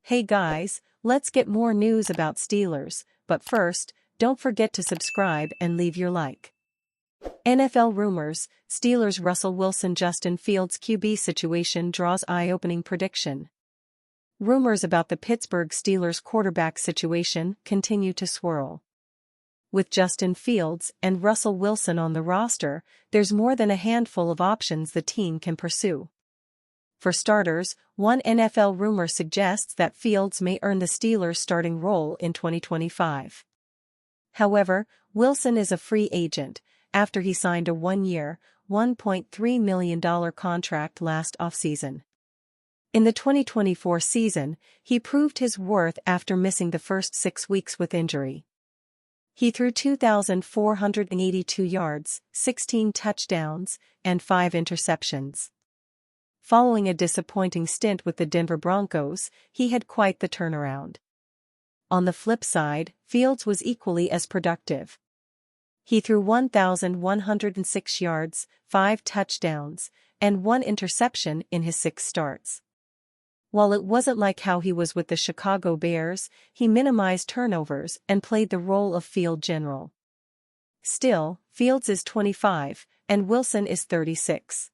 Hey guys, let's get more news about Steelers, but first, don't forget to subscribe and leave your like. NFL rumors, Steelers Russell Wilson Justin Fields QB situation draws eye-opening prediction. Rumors about the Pittsburgh Steelers quarterback situation continue to swirl. With Justin Fields and Russell Wilson on the roster, there's more than a handful of options the team can pursue. For starters, one NFL rumor suggests that Fields may earn the Steelers' starting role in 2025. However, Wilson is a free agent, after he signed a one-year, $1.3 million contract last offseason. In the 2024 season, he proved his worth after missing the first 6 weeks with injury. He threw 2,482 yards, 16 touchdowns, and 5 interceptions. Following a disappointing stint with the Denver Broncos, he had quite the turnaround. On the flip side, Fields was equally as productive. He threw 1,106 yards, 5 touchdowns, and 1 interception in his 6 starts. While it wasn't like how he was with the Chicago Bears, he minimized turnovers and played the role of field general. Still, Fields is 25, and Wilson is 36.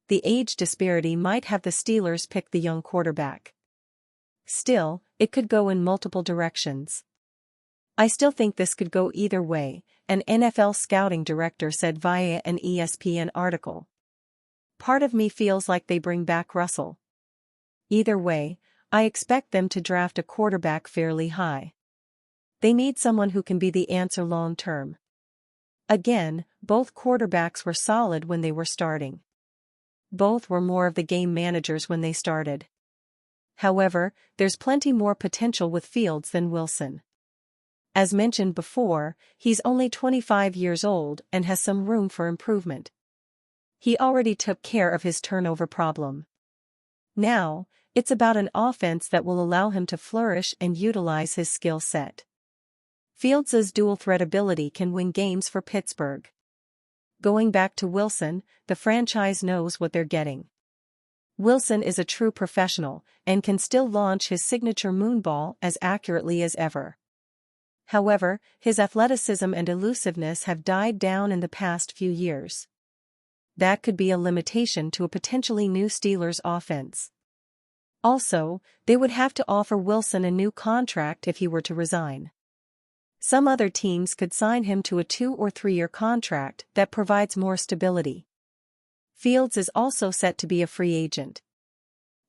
The age disparity might have the Steelers pick the young quarterback. Still, it could go in multiple directions. I still think this could go either way, an NFL scouting director said via an ESPN article. Part of me feels like they bring back Russell. Either way, I expect them to draft a quarterback fairly high. They need someone who can be the answer long term. Again, both quarterbacks were solid when they were starting. Both were more of the game managers when they started. However, there's plenty more potential with Fields than Wilson. As mentioned before, he's only 25 years old and has some room for improvement. He already took care of his turnover problem. Now, it's about an offense that will allow him to flourish and utilize his skill set. Fields' dual-threat ability can win games for Pittsburgh. Going back to Wilson, the franchise knows what they're getting. Wilson is a true professional and can still launch his signature moonball as accurately as ever. However, his athleticism and elusiveness have died down in the past few years. That could be a limitation to a potentially new Steelers offense. Also, they would have to offer Wilson a new contract if he were to resign. Some other teams could sign him to a 2- or 3-year contract that provides more stability. Fields is also set to be a free agent.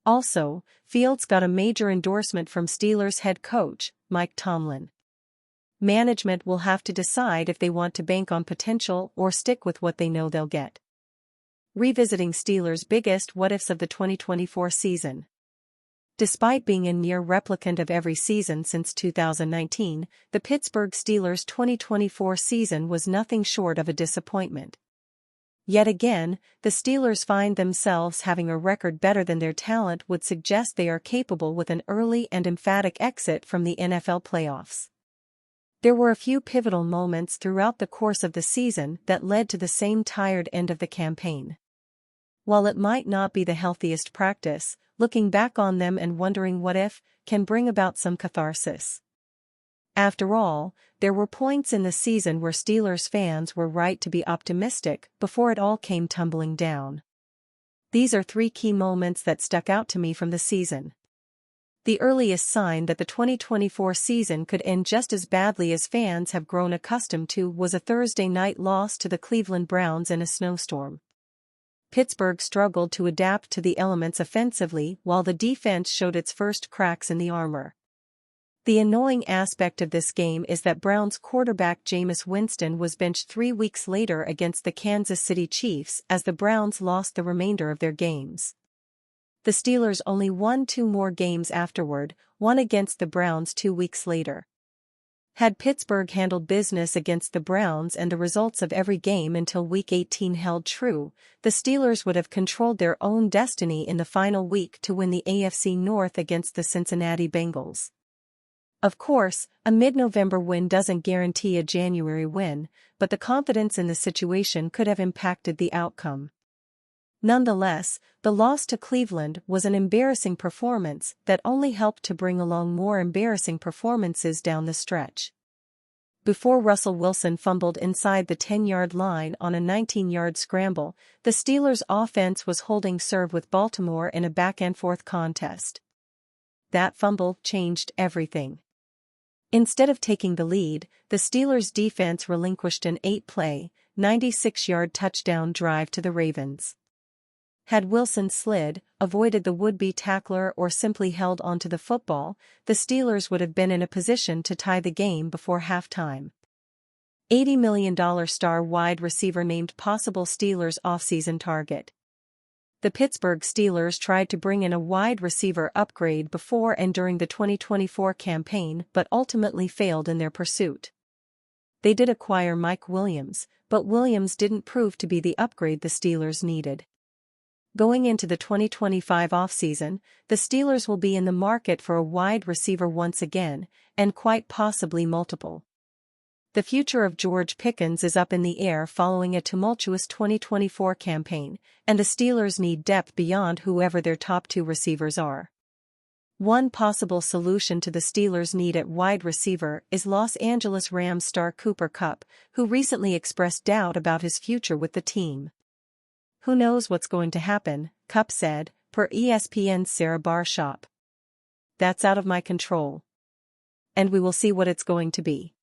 Also, Fields got a major endorsement from Steelers head coach, Mike Tomlin. Management will have to decide if they want to bank on potential or stick with what they know they'll get. Revisiting Steelers' biggest what-ifs of the 2024 season. Despite being a near replicant of every season since 2019, the Pittsburgh Steelers' 2024 season was nothing short of a disappointment. Yet again, the Steelers find themselves having a record better than their talent would suggest they are capable with an early and emphatic exit from the NFL playoffs. There were a few pivotal moments throughout the course of the season that led to the same tired end of the campaign. While it might not be the healthiest practice, looking back on them and wondering what if can bring about some catharsis. After all, there were points in the season where Steelers fans were right to be optimistic before it all came tumbling down. These are 3 key moments that stuck out to me from the season. The earliest sign that the 2024 season could end just as badly as fans have grown accustomed to was a Thursday night loss to the Cleveland Browns in a snowstorm. Pittsburgh struggled to adapt to the elements offensively while the defense showed its first cracks in the armor. The annoying aspect of this game is that Browns quarterback Jameis Winston was benched 3 weeks later against the Kansas City Chiefs as the Browns lost the remainder of their games. The Steelers only won 2 more games afterward, one against the Browns 2 weeks later. Had Pittsburgh handled business against the Browns and the results of every game until Week 18 held true, the Steelers would have controlled their own destiny in the final week to win the AFC North against the Cincinnati Bengals. Of course, a mid-November win doesn't guarantee a January win, but the confidence in the situation could have impacted the outcome. Nonetheless, the loss to Cleveland was an embarrassing performance that only helped to bring along more embarrassing performances down the stretch. Before Russell Wilson fumbled inside the 10-yard line on a 19-yard scramble, the Steelers' offense was holding serve with Baltimore in a back-and-forth contest. That fumble changed everything. Instead of taking the lead, the Steelers' defense relinquished an 8-play, 96-yard touchdown drive to the Ravens. Had Wilson slid, avoided the would-be tackler or simply held onto the football, the Steelers would have been in a position to tie the game before halftime. $80 million star wide receiver named possible Steelers offseason target. The Pittsburgh Steelers tried to bring in a wide receiver upgrade before and during the 2024 campaign but ultimately failed in their pursuit. They did acquire Mike Williams, but Williams didn't prove to be the upgrade the Steelers needed. Going into the 2025 offseason, the Steelers will be in the market for a wide receiver once again, and quite possibly multiple. The future of George Pickens is up in the air following a tumultuous 2024 campaign, and the Steelers need depth beyond whoever their top two receivers are. One possible solution to the Steelers' need at wide receiver is Los Angeles Rams star Cooper Kupp, who recently expressed doubt about his future with the team. "Who knows what's going to happen," Kupp said, per ESPN's Sarah Barshop. "That's out of my control. And we will see what it's going to be.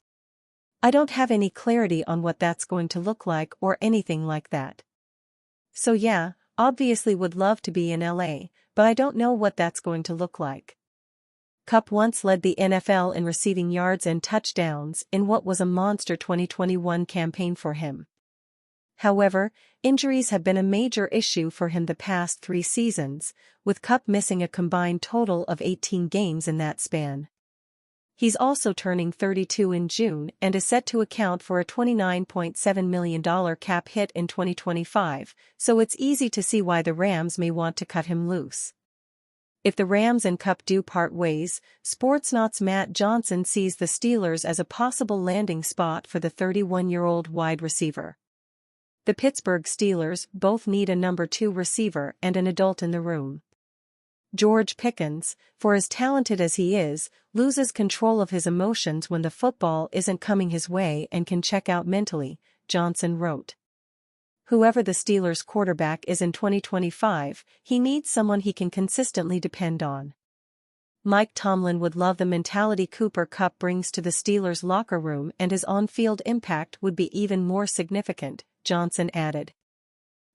I don't have any clarity on what that's going to look like or anything like that. So yeah, obviously would love to be in LA, but I don't know what that's going to look like." Kupp once led the NFL in receiving yards and touchdowns in what was a monster 2021 campaign for him. However, injuries have been a major issue for him the past 3 seasons, with Kupp missing a combined total of 18 games in that span. He's also turning 32 in June and is set to account for a $29.7 million cap hit in 2025, so it's easy to see why the Rams may want to cut him loose. If the Rams and Kupp do part ways, Sportsnaut's Matt Johnson sees the Steelers as a possible landing spot for the 31-year-old wide receiver. The Pittsburgh Steelers both need a number 2 receiver and an adult in the room. George Pickens, for as talented as he is, loses control of his emotions when the football isn't coming his way and can check out mentally, Johnson wrote. Whoever the Steelers' quarterback is in 2025, he needs someone he can consistently depend on. Mike Tomlin would love the mentality Cooper Kupp brings to the Steelers' locker room, and his on-field impact would be even more significant, Johnson added.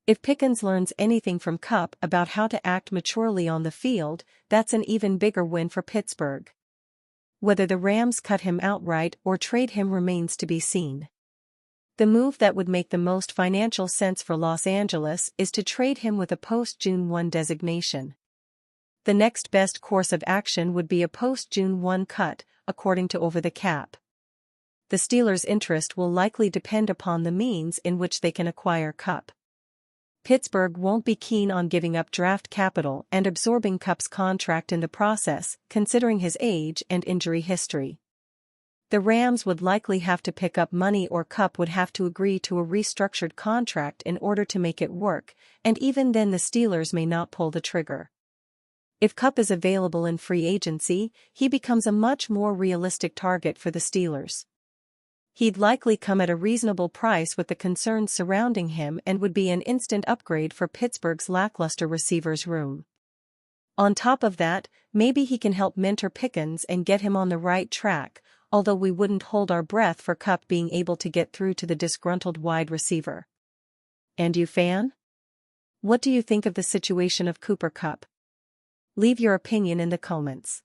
If Pickens learns anything from Kupp about how to act maturely on the field, that's an even bigger win for Pittsburgh. Whether the Rams cut him outright or trade him remains to be seen. The move that would make the most financial sense for Los Angeles is to trade him with a post-June 1 designation. The next best course of action would be a post-June 1 cut, according to Over the Cap. The Steelers' interest will likely depend upon the means in which they can acquire Kupp. Pittsburgh won't be keen on giving up draft capital and absorbing Kupp's contract in the process, considering his age and injury history. The Rams would likely have to pick up money, or Kupp would have to agree to a restructured contract in order to make it work, and even then the Steelers may not pull the trigger. If Kupp is available in free agency, he becomes a much more realistic target for the Steelers. He'd likely come at a reasonable price with the concerns surrounding him and would be an instant upgrade for Pittsburgh's lackluster receivers room. On top of that, maybe he can help mentor Pickens and get him on the right track, although we wouldn't hold our breath for Kupp being able to get through to the disgruntled wide receiver. And you, fan? What do you think of the situation of Cooper Kupp? Leave your opinion in the comments.